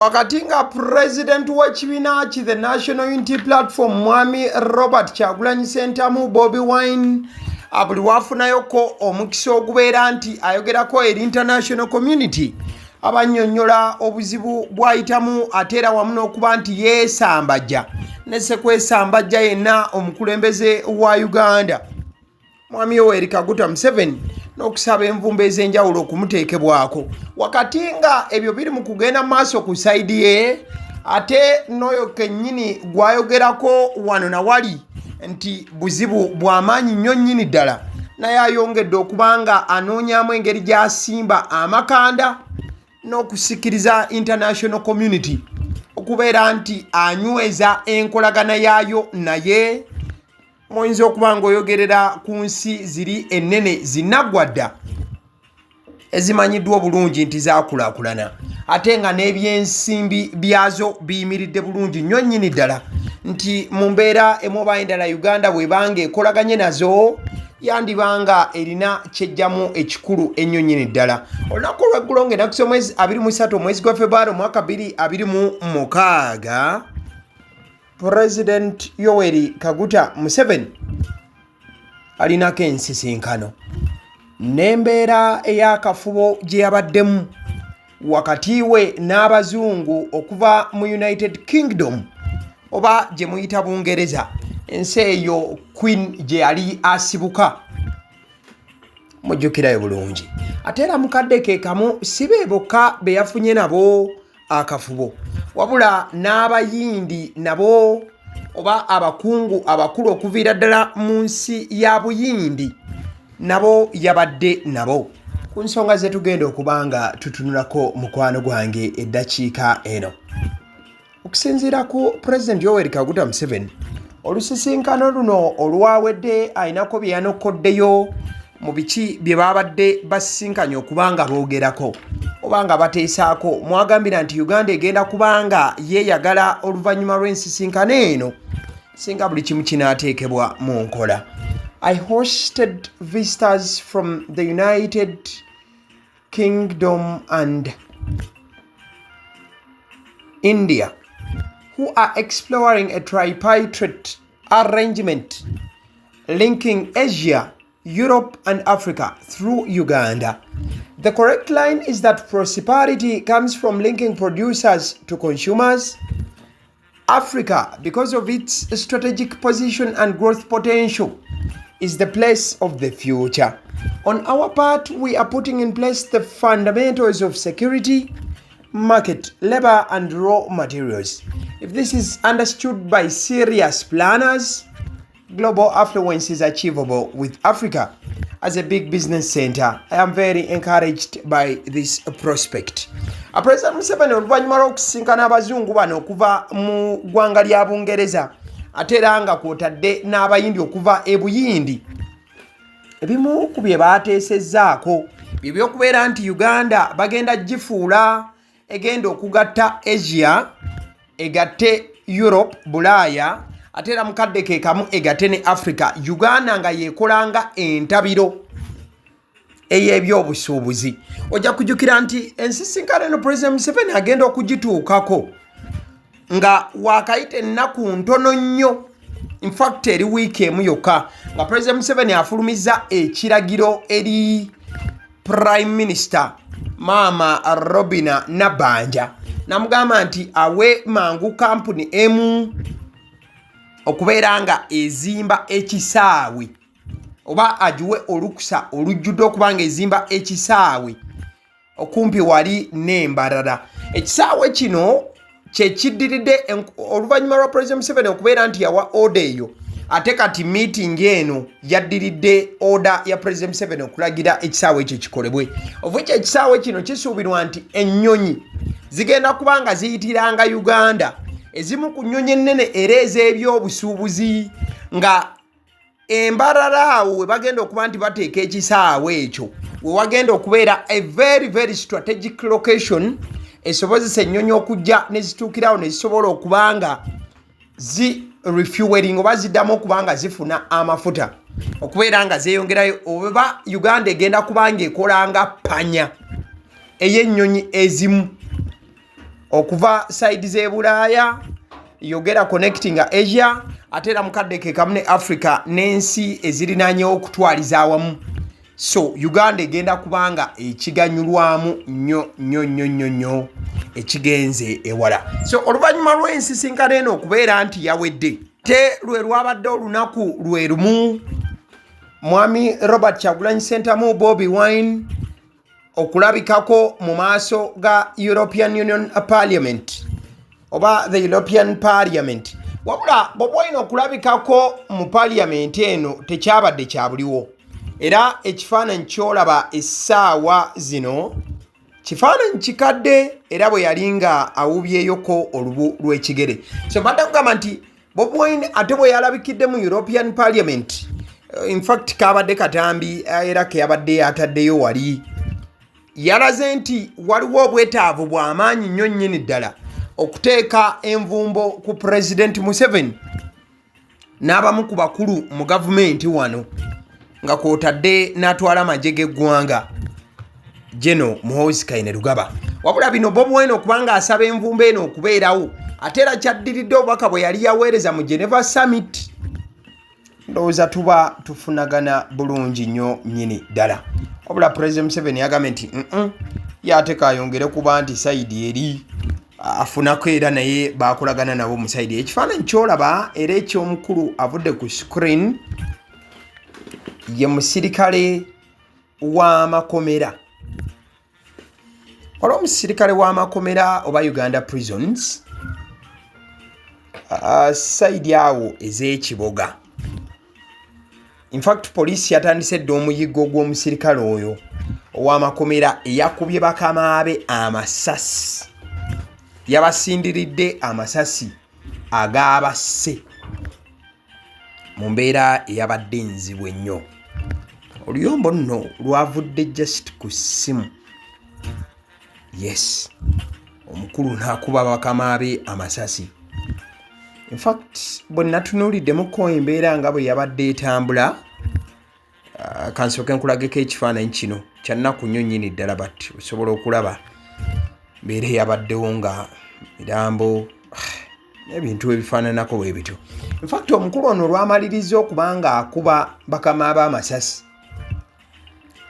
Wakati nga President w'ekibiina ki the National Unity Platform Mwami Robert Kyagulanyi Ssentamu Bobi Wine buli wafunayoko omukisa ogubeera nti ayogerako eri international community abannyonnyola obuzibu bw'ayitamu ate era wamu n'okuba nti yeesambajja ne ssekwesambajja yenna omukulembeze wa Uganda Mwami Yoweri Kaguta Museveni n'okusaba envumbo ez'enjawulo okumuteekebwako wakati nga ebyo biri mu kugenda maaso ku saidi ye ate n'oyo kennyini gwayogerako wano na wali nti buzibu bw'amaanyi nnyo nnyini ddala naye ayongedde okubanga anoonyaamu engeri gy'asimba amakanda n'okusikiriza international community okubeera nti anyweza enkolagana yaayo naye muyinza okuba ng'oyogerera ku nsi ziri ennene zinnaggwadda ezimanyiddwa obulungi nti zaakulaakulana ate nga n'ebyensimbi byazo biyimiridde bulungi nnyo nnyini ddala nti mu mbeera emu endala Uganda bw'ebanga ekolaganye nazo yandibanga erina kyejjamu ekikulu ennyo nnyini ddala olunaku olw'eggulo ng'ennaku z'omwezi 23 omwezi gwa February omwaka 2026 President Yoweri Kaguta Museveni alinako ensisinkano n'embeera ey'akafubo gye yabaddemu wakati we n'abazungu okuva mu United Kingdom oba gye muyita Bungereza ensi eyo Queen gye yali asibuka mujjukirayo bulungi ate era mukadde ke kamu si be bokka be yafunye nabo akafubo wabula n'abayindi nabo oba abakungu abakulu okuviira ddala mu nsi ya buyindi nabo yabadde nabo ku nsonga ze tugenda okubanga tutunulako mukwano gwange eddakiika eno okusinziira ku President Yoweri Kaguta Museveni olusisinkano luno olwawedde ayinako bye yanokkoddeyo mu biki bye babadde basisinkanye okubanga boogerako obanga bateesaako mwagambira nti Uganda egenda kubanga yeeyagala oluvannyuma lw'ensisinkano eno singa buli kimu kinaateekebwa mu nkola. I hosted visitors from the United Kingdom and India who are exploring a tripartite arrangement linking Asia, Europe and Africa through Uganda. The correct line is that prosperity comes from linking producers to consumers. Africa, because of its strategic position and growth potential, is the place of the future. On our part, we are putting in place the fundamentals of security, market, labor and raw materials. If this is understood by serious planners, global affluence is achievable with Africa as a big business center. I am very encouraged by this prospect. President Museveni oluvannyuma lw'okusinkana abazungu bano okuva mu ggwanga lya Bungereza ate era nga kw'otadde n'abayindi okuva e Buyindi ebimu ku bye baateesezzaako bye by'okubeera nti Uganda bagenda gifuula egenda okugatta Asia egatte Europe Bulaaya ate era mukadde ke kamu egatte ne Africa Uganda nga yeekolanga entabiro ey'ebyobusuubuzi ojja kujjukira nti ensisinkano eno President Museveni agenda okugituukako nga waakayita ennaku ntono nnyo in fact eri wiiki emu yokka nga President Museveni afulumizza ekiragiro eri Prime Minister Maama Robina Nabbanja namugamba nti awe mangu kampuni emu okubeera nga ezimba ekisaawe oba agiwe olukusa olujjudde okubanga ezimba ekisaawe okumpi wali n'Embarara ekisaawe kino kyekiddiridde oluvannyuma lwa President Museveni okubeera nti yawa order eyo ate kati meeting eno yaddiridde order ya President Museveni okulagira ekisaawe ekyo kikolebwe obwekyo ekisaawe kino kisuubirwa nti ennyonyi zigenda kubanga ziyitiranga Uganda ezimu ku nnyonyi ennene era ez'ebyobusuubuzi nga Embarara awo we bagenda okuba nti bateeka ekisaawe ekyo we wagenda okubeera a very very strategic location esobozesa ennyonyi okujja ne zituukirawo ne zisobola okubanga zi refueling oba ziddamu okubanga zifuna amafuta okubeera nga zeeyongerayo oba Uganda egenda kubanga ekolanga panya ey'ennyonyi ezimu okuva side ze Bulaaya yogera connecting Asia ate era mukadde ke kamu ne Africa n'ensi ezirinaanyewo okutwaliza awamu. So Uganda egenda kubanga ekiganyulwamu nnyo ekigenze ewala. So oluvannyuma lw'ensisinkano eno okubeera nti yawedde te lwe lwabadde olunaku lwe lumu Mwami Robert Kyagulanyi Ssentamu Bobi Wine okulabikako mu maaso ga European Union Parliament oba the European Parliament. Wabula Bobi Wine okulabikako mu Parliament eno tekyabadde kyabuliwo. Era ekifaananyi kyolaba essaawa zino kifaananyi kikadde era bwe yali nga awubyeyoko olubu lw'ekigere. So mbadde kugamba nti Bobi Wine ate bwe yalabikidde mu European Parliament, in fact kabadde katambi era keyabadde yataddeyo wali, yalaze nti waliwo obwetaavu bw'amaanyi nnyo nnyini ddala okuteeka envumbo ku President Museveni n'abamu ku bakulu mu gavumenti wano nga kwotadde n'atwala amagye g'eggwanga General Muhoozi Kainerugaba. Wabula bino Bobi Wine okubanga asaba envumbo eno okubeerawo ate era kyaddiridde obubaka bwe yali yaweereza mu Geneva Summit. Ndowooza tuba tufunagana bulungi nnyo nnyini ddala. Wabula President Museveni yagambye nti yateeka ayongere kuba nti sayidi eri afunako era naye bakolagana nabo mu sayidi. Ekifaananyi kyolaba era eky'omukulu avudde ku screen ye musirikale w'amakomera. Waliwo omusirikale w'amakomera oba Uganda prisons sayidi awo ez'ekiboga. In fact poliisi yatandise dda omuyiggo gw'omusirikale oyo ow'amakomera eyakubye bakamaabe amasasi. Yabasindiridde amasasi ag'abasse mu mbeera eyabadde enzibu ennyo. Oluyombo nno lwavudde just ku ssimu. Yes, omukulu n'akuba bakamaabe amasasi. In fact bwe natunuuliddemukko embeera nga bwe yabadde etambula, kansooke nkulageko ekifaananyi kino kya nnaku nnyo nnyini ddala but osobola okulaba mbeera eyabaddewo nga mirambo ebintu ebifaananako bwe bityo. In fact omukulu ono olwamaliriza okuba nga akuba bakamaabe amasasi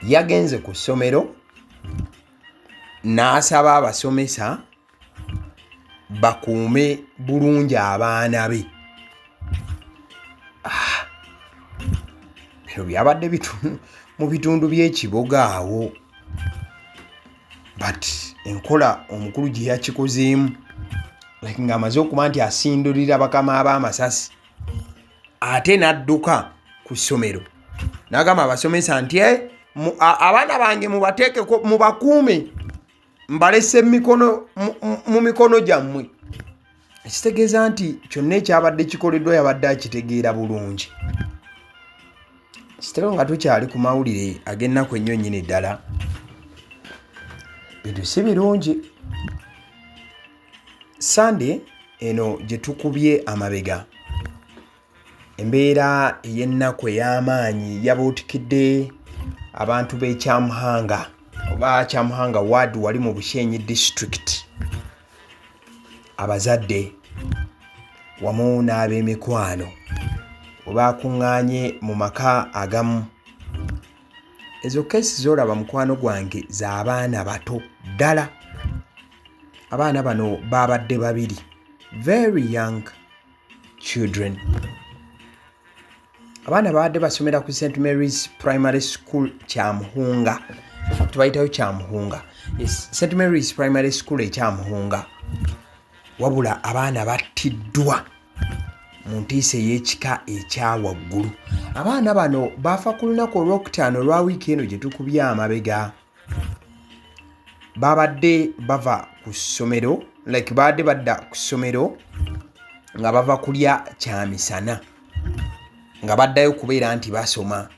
yagenze ku ssomero n'asaba abasomesa bakuume bulungi abaana be. Bino byabadde mu bitundu by'ekiboga awo, but enkola omukulu gye yakikozeemu like ng'amaze okuba nti asindulira bakamaabe amasasi ate n'adduka ku ssomero n'agamba abasomesa nti abaana bange mubateekeko mubakuume mbalese mu mikono gyammwe. Ekitegeeza nti kyonna ekyabadde kikoleddwa yabadde akitegeera bulungi. Kitero nga tukyali ku mawulire ag'ennaku ennyo nnyini ddala, bintu si birungi. Sande eno gye tukubye amabega, embeera ey'ennaku ey'amaanyi yabuutikidde abantu b'ekyamuhanga oba Kyamuhanga ward wali mu Bushenyi district. Abazadde wamu n'ab'emikwano bakuŋŋaanye mu maka agamu. Ezo keesi z'olaba mukwano gwange z'abaana bato ddala. Abaana bano babadde babiri, very young children. Abaana babadde basomera ku St. Mary's Primary School Kyamuhunga. Tubayitayo Kyamuhunga. Yes, St. Mary's Primary School ekyamuhunga. Wabula abaana battiddwa mu ntiisa ey'ekika ekyawaggulu. Abaana bano baafa ku lunaku olwokutaano olwa wiiki eno gye tukubye amabega. Babadde bava ku ssomero, like babadde badda ku ssomero nga bava kulya kyamisana, nga baddayo kubeera nti basoma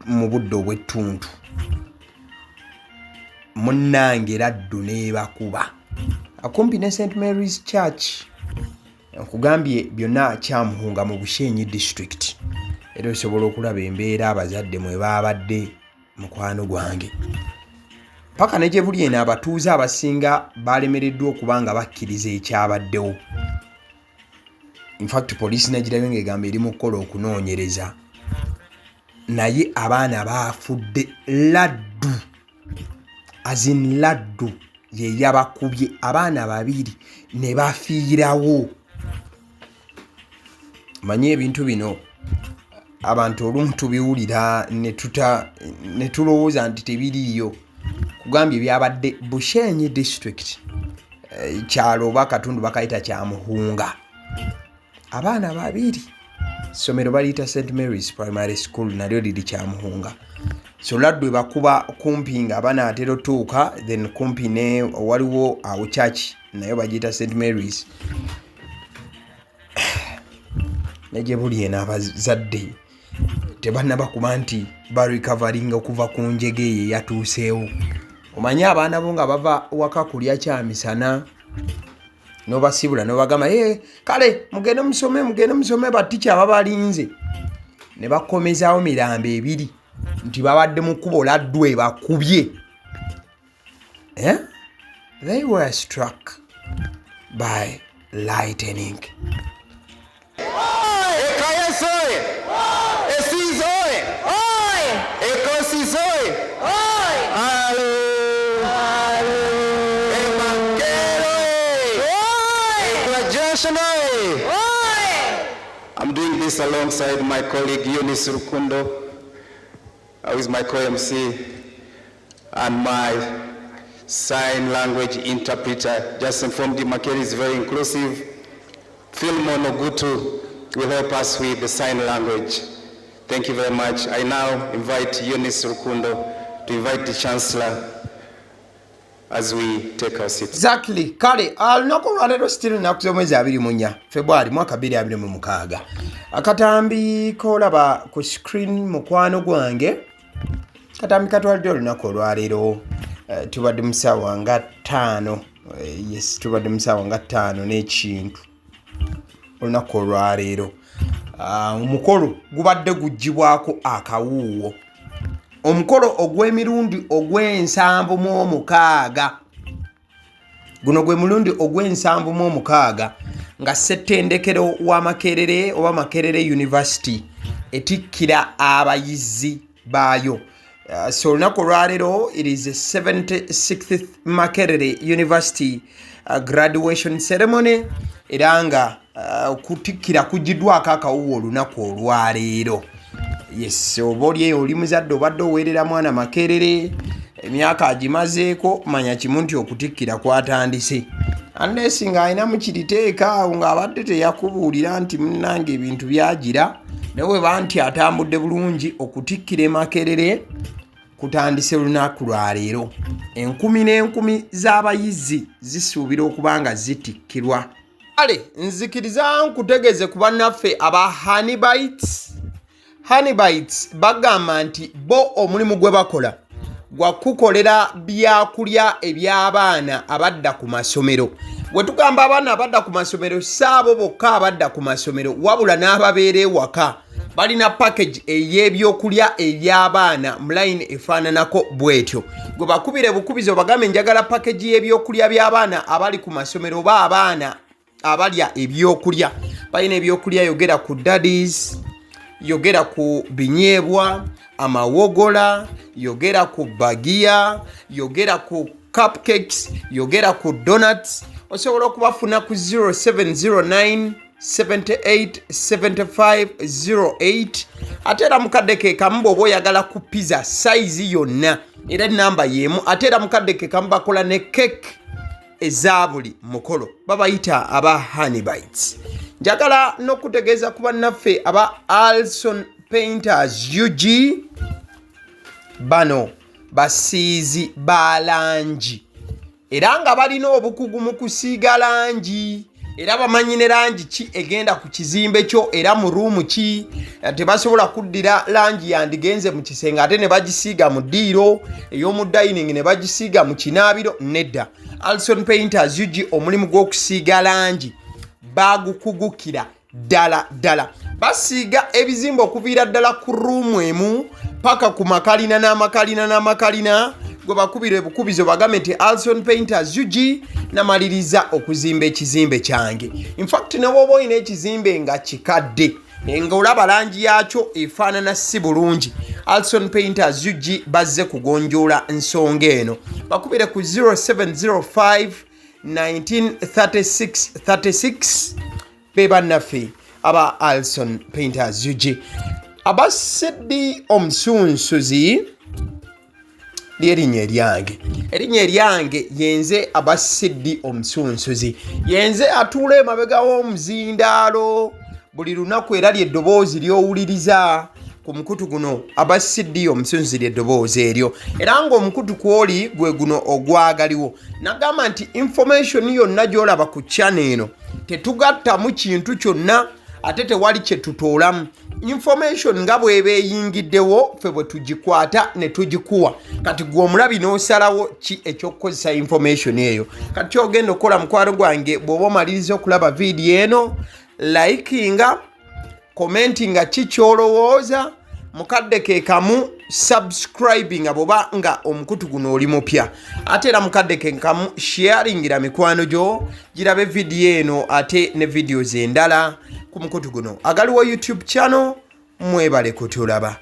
mu budde obw'ettuntu. Munnange laddu n'ebakuba akumpi ne St. Mary's Church. Nkugambye byonna Kyamuhunga mu Bushenyi district. Era osobola okulaba embeera abazadde mwe babadde mukwano gwange. paka ne gye buli eno abatuuze abasinga balemereddwa okuba nga bakkiriza ekyabaddewo. In fact poliisi nagirabye ng'egamba eri mu kukola okunoonyereza, naye abaana bafudde laddu, azin laddu ye yabakubye abaana 2 ne bafiirawo. Manye ebintu bino abantu olumu tubiwulira ne tulowooza nti tebiriiyo. Kugambye byabadde Bushenyi district, kyalo oba katundu bakayita kya Muhunga. Abaana 2, ssomero baliyita St Mary's Primary School, nalyo liri kya Muhunga. So laddu ebakuba kumpi nga banaatera otuuka, then kumpi ne waliwo awo church nayo bagiyita St Mary's. Negye buli eno abazadde tebannaba kuba nti barecovering okuva ku njege ye yatuuseewo. Omanye abaana bo nga bava waka kulya kyamisana n'obasibula n'obagamba kale mugende musome batica babalinze, ne bakomezaawo mirambo 2 nti babadde mu kkubo laddu ebakubye. They were struck by lightning. I'm doing this alongside my colleague Eunice Rukundo, who is my co-MC, and my sign language interpreter. Just informed you, Makeri is very inclusive. Philemon Ogutu will help us with the sign language. Thank you very much. I now invite Eunice Rukundo to invite the Chancellor as we take our seats. Exactly. Kale, alunaku lwaleero still naku z'omwezi 24 February mwaka 2026. Akatambi kolaba ku screen mukwano gwange. Katambi katwalidde olunaku olwaleero tubadde mu ssaawa nga 5. Yes, tubadde mu ssaawa nga 5 n'ekintu olunaku olwaleero. Omukolo gubadde guggyibwako akawuuwo. Omukolo ogw'emirundi ogw'76. Guno gwe mulundi ogw'76 nga ssettendekero wa Makerere oba Makerere University etikkira abayizi baayo. So olunaku olwaleero it is the 76th Makerere University graduation ceremony, era nga kutikkira kugiddwako akawuuwo olunaku olwaleero. Yes, oba oli muzadde obadde oweerera mwana Makerere emyaka agimazeeko, manya kimu nti okutikkira kwatandise. Unless nga alina mukiriteeka awo ng'abadde teyakubuulira nti munnange ebintu byagira, nawe banti atambudde bulungi, okutikkira Makerere kutandise lunaku lwaleero. Enkumi n'enkumi z'abayizi zisuubira okuba nga zitikkirwa. Kale, nzikiriza nkutegeeze ku bannaffe aba Honeybites bagamba nti bo omulimu gwe bakola gwa kukolera byakulya eby'abaana abadda ku masomero. Bwe tugamba abaana abadda ku masomero, saabo bokka abadda ku masomero, wabula n'ababeera ewaka balina package ey'ebyokulya eby'abaana mu line efaananako bwetyo. Gwe bakubire bukubizo bagambe njagala package y'ebyokulya by'abaana abali ku masomero oba abaana abalya ebyokulya. Balina ebyokulya yogera ku daddies, yogera ku binyeebwa, amawogola, yogera ku bagiya, yogera ku cupcakes, yogera ku donuts. Osobola okubafuna ku 0709 787508. Ate era mukadde ke kamu bw'oba oyagala ku pizza size yonna era namba y'emu. Ate era mukadde ke kamu bakola ne cake eza buli mukolo, babayita aba Honeybites. Njagala n'okutegeeza ku bannaffe aba Alson Painters UG, bano basiizi ba langi era nga balina obukugu mu kusiiga langi, era bamanyi ne langi ki egenda ku kizimbe kyo era mu ruumu ki. Tebasobola kuddira langi yandigenze mu kisenge ate ne bagisiiga mu ddiiro, ey'omu dining ne bagisiiga mu kinaabiro. Nedda, Alson Painters UG omulimu gw'okusiiga langi bagukugukira ddala. Basiiga ebizimbe okuviira ddala ku ruumu emu paka ku makalina n'amakalina gwe bakubira ebukubizo bagambe nti Alson Painters UG namaliriza okuzimba ekizimbe kyange. In fact ne bw'oba olina ekizimbe nga kikadde nga olaba langi yaakyo efaanana si bulungi, Alson Painters UG bazze kugonjoola ensonga eno. Bakubire ku 0705 1936 be bannaffe aba Alson Painters UG. Aba Sidi Omusunsuzi lyerinnya eryange. Erinnya eryange yenze aba Sidi Omusunsuzi. Yenze atuula emabega w'omuzindaalo. Buli lunaku era ly'eddoboozi ly'owuliriza ku mukutu guno aba Sidi Omusunsuzi ly'eddoboozi eryo. Era ng'omukutu kw'oli gwe guno ogwagaliwo. Nagamba nti information yonna gy'olaba ku channel eno tetugattamu kintu kyonna ate tewali kye tutoolamu. Information nga bw'eba eyingiddewo ffe bwe tugikwata ne tugikuwa. Kati gwe omulabi n'osalawo ki eky'okukozesa information eyo. Kati ky'ogenda okukola mukwano gwange bw'oba omaliriza okulaba vidiyo eno, likinga, commentinga ki ky'olowooza, mukadde ke kamu subscribinga bw'oba nga omukutu guno oli mupya. Ate era mukadde ke kamu sharingira mikwano gyo girabe vidiyo eno ate ne videos endala ku mukutu guno. Agaliwo YouTube channel, mwebale kutulaba.